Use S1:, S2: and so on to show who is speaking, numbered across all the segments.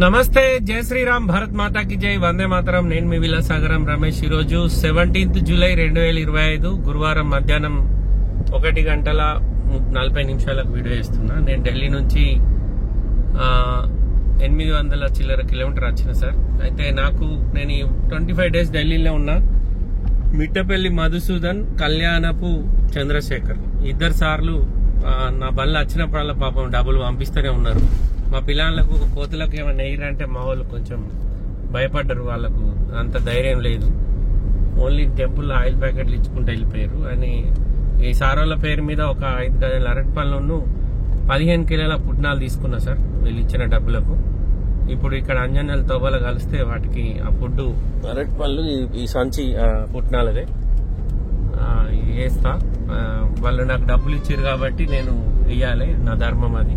S1: నమస్తే, జై శ్రీరామ్, భారత్ మాతా కి జై, వందే మాతరం. నేను మీ విలాసాగరం రమేష్. ఈరోజు 17th జూలై 2025 గురువారం మధ్యాహ్నం 1:40 వీడియో చేస్తున్నా. నేను ఢిల్లీ నుంచి 800 చిల్లర కిలోమీటర్ వచ్చిన సార్. అయితే నేను 25 days ఢిల్లీలో ఉన్నా. మిట్టపల్లి మధుసూదన్, కళ్యాణపు చంద్రశేఖర్ ఇద్దరు సార్లు నా బండ్లు వచ్చినప్పుడల్లా పాపం డబ్బులు పంపిస్తూనే ఉన్నారు. మా పిల్లలకు కోతులకు ఏమైనా ఎయిరంటే మా వాళ్ళు కొంచెం భయపడ్డారు. వాళ్ళకు అంత ధైర్యం లేదు. ఓన్లీ టెంపుల్ ఆయిల్ ప్యాకెట్లు ఇచ్చుకుంటూ వెళ్ళిపోయారు. అని ఈ సారోళ్ళ పేరు మీద ఒక 5 డజన్ల అరటి పళ్ళను 15 కిలోల పుట్నాలు తీసుకున్నా సార్ వీళ్ళు ఇచ్చిన డబ్బులకు. ఇప్పుడు ఇక్కడ అంజనాలు తోబల కలిస్తే వాటికి ఆ ఫుడ్ అరటి పళ్ళు ఈ సంచి పుట్నాలదే వేస్తా. వాళ్ళు నాకు డబ్బులు ఇచ్చారు కాబట్టి నేను ఇయ్యాలి, నా ధర్మం అది.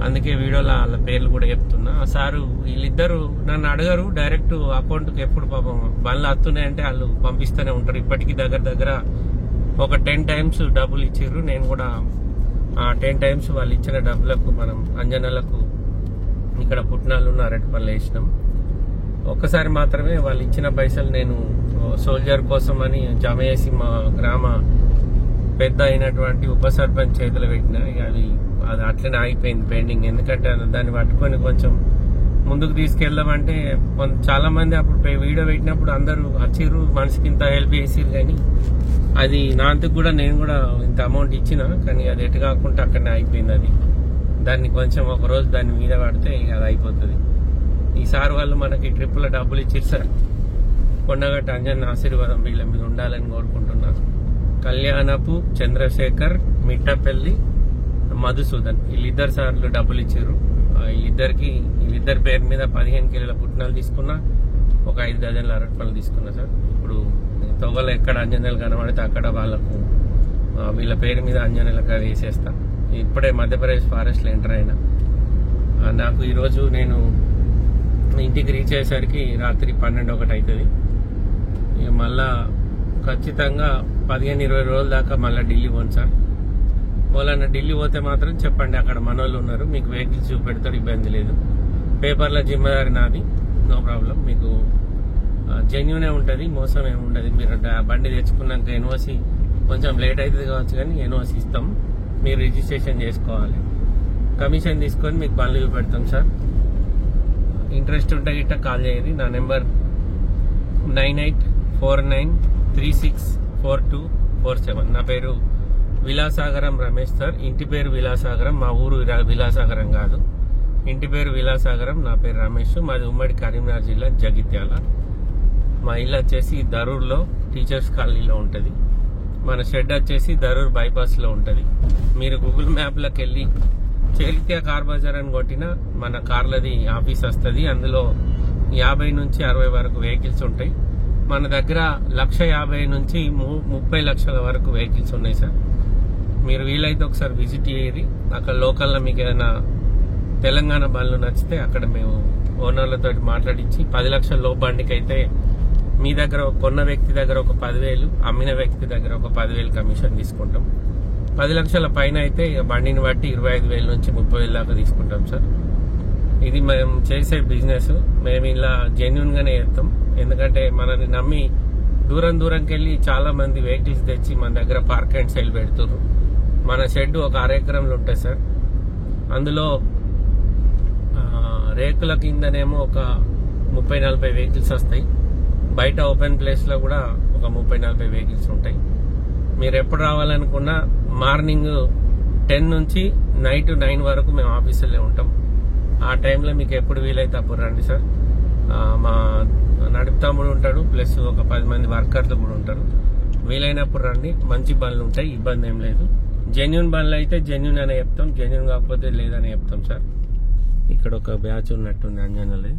S1: అందుకే వీడియోలో వాళ్ళ పేర్లు కూడా చెప్తున్నా. సారు వీళ్ళిద్దరు నన్ను అడగరు, డైరెక్ట్ అకౌంట్కి ఎప్పుడు పాపం బండ్లు వస్తున్నాయంటే వాళ్ళు పంపిస్తూనే ఉంటారు. ఇప్పటికీ దగ్గర ఒక 10 times డబ్బులు ఇచ్చారు. నేను కూడా 10 times వాళ్ళు ఇచ్చిన డబ్బులకు మనం అంజనాలకు ఇక్కడ పుట్నాలు అరటి పళ్ళు వేసినాం. ఒక్కసారి మాత్రమే వాళ్ళు ఇచ్చిన పైసలు నేను సోల్జర్ కోసం అని జమ చేసి మా గ్రామ పెద్ద అయినటువంటి ఉప సర్పంచ్ చేతులు పెట్టిన. అది అట్లనే ఆగిపోయింది పెండింగ్. ఎందుకంటే దాన్ని పట్టుకొని కొంచెం ముందుకు తీసుకెళ్దామంటే చాలా మంది అప్పుడు వీడియో పెట్టినప్పుడు అందరూ వచ్చిర్రు, మనిషికి ఇంత హెల్ప్ చేసిర్రు. కానీ అది నాంతకు కూడా నేను కూడా ఇంత అమౌంట్ ఇచ్చిన, కానీ అది ఎటు కాకుండా అక్కడనే ఆగిపోయింది. అది దాన్ని కొంచెం ఒక రోజు దాని మీద పడితే అది అయిపోతుంది. ఈసారి వాళ్ళు మనకి ట్రిప్పులో డబ్బులు ఇచ్చిర్రు సార్. కొండగట్ట అంజన్ ఆశీర్వాదం వీళ్ళ మీద ఉండాలని కోరుకుంటున్నాను. కళ్యాణపు చంద్రశేఖర్, మిట్టపల్లి మధుసూదన్ వీళ్ళిద్దరు సార్లు డబ్బులు ఇచ్చారు. వీళ్ళిద్దరి పేరు మీద 15 కిలోల పుట్నాలు తీసుకున్నా, ఒక 5 డజన్ల అరటి పళ్ళు తీసుకున్నా సార్. ఇప్పుడు తొవ్వలు ఎక్కడ అంజనాలు కనబడితే అక్కడ వాళ్ళకు వీళ్ళ పేరు మీద అంజనాలకు అది వేసేస్తా. ఇప్పుడే మధ్యప్రదేశ్ ఫారెస్ట్ లో ఎంటర్ అయినా. నాకు ఈరోజు నేను ఇంటికి రీచ్ అయ్యేసరికి రాత్రి 12-1 అవుతుంది. ఇక మళ్ళా ఖచ్చితంగా 15-20 రోజుల దాకా మళ్ళీ ఢిల్లీ పోను సార్. వాళ్ళన్న ఢిల్లీ పోతే మాత్రం చెప్పండి, అక్కడ మనోళ్ళు ఉన్నారు, మీకు వెహికల్స్ చూపెడతారు, ఇబ్బంది లేదు. పేపర్ల జిమ్మదారి నాది, నో ప్రాబ్లం. మీకు జెన్యూనే ఉంటుంది, మోసం ఏమి ఉండదు. మీరు బండి తెచ్చుకున్నాక ఎన్ఓసి కొంచెం లేట్ అవుతుంది కావచ్చు, కానీ ఎన్ఓసి ఇస్తాం. మీరు రిజిస్ట్రేషన్ చేసుకోవాలి, కమిషన్ తీసుకొని మీకు బండ్లు చూపెడతాం సార్. ఇంట్రెస్ట్ ఉంటే గిట్ట కాల్ చేయండి. నా నెంబర్ 9849364247. నా పేరు విలాసాగరం రమేష్ సార్. ఇంటి పేరు విలాసాగరం, మా ఊరు విలాసాగరం కాదు, ఇంటి పేరు విలాసాగరం. నా పేరు రమేష్. మాది ఉమ్మడి కరీంనగర్ జిల్లా, జగిత్యాల. మా ఇల్లు వచ్చేసి దరూర్లో టీచర్స్ కాలనీలో ఉంటుంది. మన షెడ్ వచ్చేసి దరూర్ బైపాస్ లో ఉంటుంది. మీరు గూగుల్ మ్యాప్లోకి వెళ్ళి చైత్య కార్ బజార్ అని కొట్టినా మన కార్లది ఆఫీస్ వస్తుంది. అందులో 50 నుంచి 60 వరకు వెహికల్స్ ఉంటాయి. మన దగ్గర 1,50,000 నుంచి 30 లక్షల వరకు వెహికల్స్ ఉన్నాయి సార్. మీరు వీలైతే ఒకసారి విజిట్ చేయరి. అక్కడ లోకల్లో మీకు ఏదైనా తెలంగాణ బండ్లు నచ్చితే అక్కడ మేము ఓనర్లతో మాట్లాడించి 10 లక్షల లోపు బండికి అయితే మీ దగ్గర కొన్న వ్యక్తి దగ్గర ఒక 10,000, అమ్మిన వ్యక్తి దగ్గర ఒక 10,000 కమిషన్ తీసుకుంటాం. 10 లక్షల పైన అయితే బండిని బట్టి 25,000 నుంచి 30,000 దాకా తీసుకుంటాం సార్. ఇది మేము చేసే బిజినెస్. మేము ఇలా జెన్యున్ గానే చేస్తాం. ఎందుకంటే మనల్ని నమ్మి దూరంకి వెళ్ళి చాలా మంది వెహికల్స్ తెచ్చి మన దగ్గర పార్క్ అండ్ సేల్ పెడుతున్నారు. మన షెడ్ ఒక 6 ఎకరంలో ఉంటుంది సార్. అందులో రేకుల కిందనేమో ఒక 30-40 వెహికల్స్ వస్తాయి. బయట ఓపెన్ ప్లేస్ లో కూడా ఒక 30-40 వెహికల్స్ ఉంటాయి. మీరు ఎప్పుడు రావాలనుకున్నా మార్నింగ్ 10 నుంచి నైట్ 9 వరకు మేము ఆఫీసులో ఉంటాం. ఆ టైంలో మీకు ఎప్పుడు వీలైతే అప్పుడు రండి సార్. మా నడుపుతాముడు ఉంటాడు, ప్లస్ ఒక 10 మంది వర్కర్లు కూడా ఉంటారు. వీలైనప్పుడు రండి. మంచి బండ్లు ఉంటాయి, ఇబ్బంది ఏం లేదు. జెన్యున్ బండ్లు అయితే జెన్యున్ అనే చెప్తాం, జెన్యున్ కాకపోతే లేదని చెప్తాం సార్. ఇక్కడ ఒక బ్యాచ్ ఉన్నట్టుంది అంజనాలు,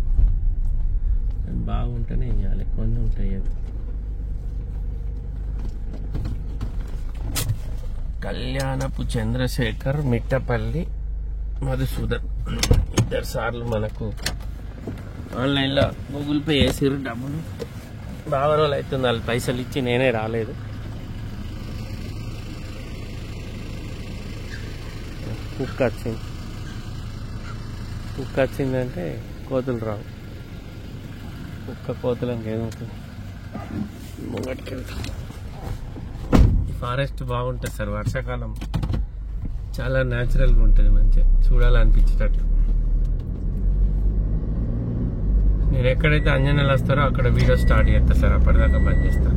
S1: బాగుంటేనే వేయాలి, కొన్ని ఉంటాయి. కళ్యాణపు చంద్రశేఖర్, మిట్టపల్లి మధుసూదన్ ఇద్దరు సార్లు మనకు ఆన్లైన్లో గూగుల్ పే చేసిర్రు డబ్బులు. బాగా రోజులు అవుతుంది వాళ్ళు పైసలు ఇచ్చి, నేనే రాలేదు. కుక్క వచ్చిందంటే కోతులు రావు. కుక్క కోతులు ఇంకేమవుతుంది. ముంగటికి వెళ్తాం. ఫారెస్ట్ బాగుంటుంది సార్. వర్షాకాలం చాలా న్యాచురల్గా ఉంటుంది, మంచిగా చూడాలనిపించేటట్టు. నేను ఎక్కడైతే అంజనాలు వస్తారో అక్కడ వీడియో స్టార్ట్ చేస్తా సార్. అప్పటిదాకా బంద్ చేస్తా.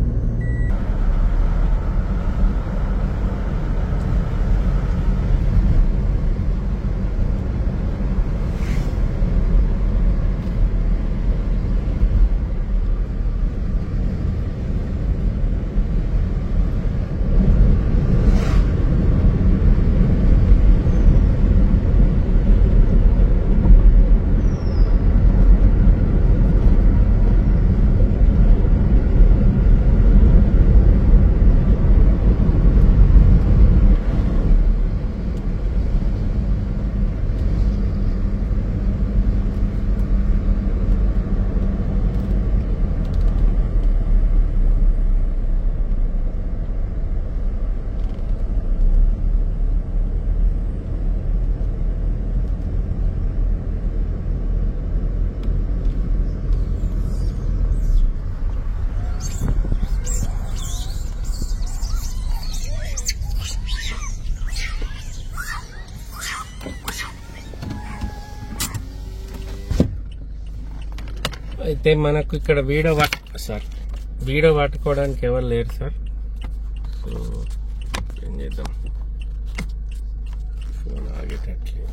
S1: అయితే మనకు ఇక్కడ వీడియో పట్టుకోవడానికి ఎవరు లేరు సార్. సో ఏం చేద్దాం, ఫోన్ ఆగేటట్లేదు.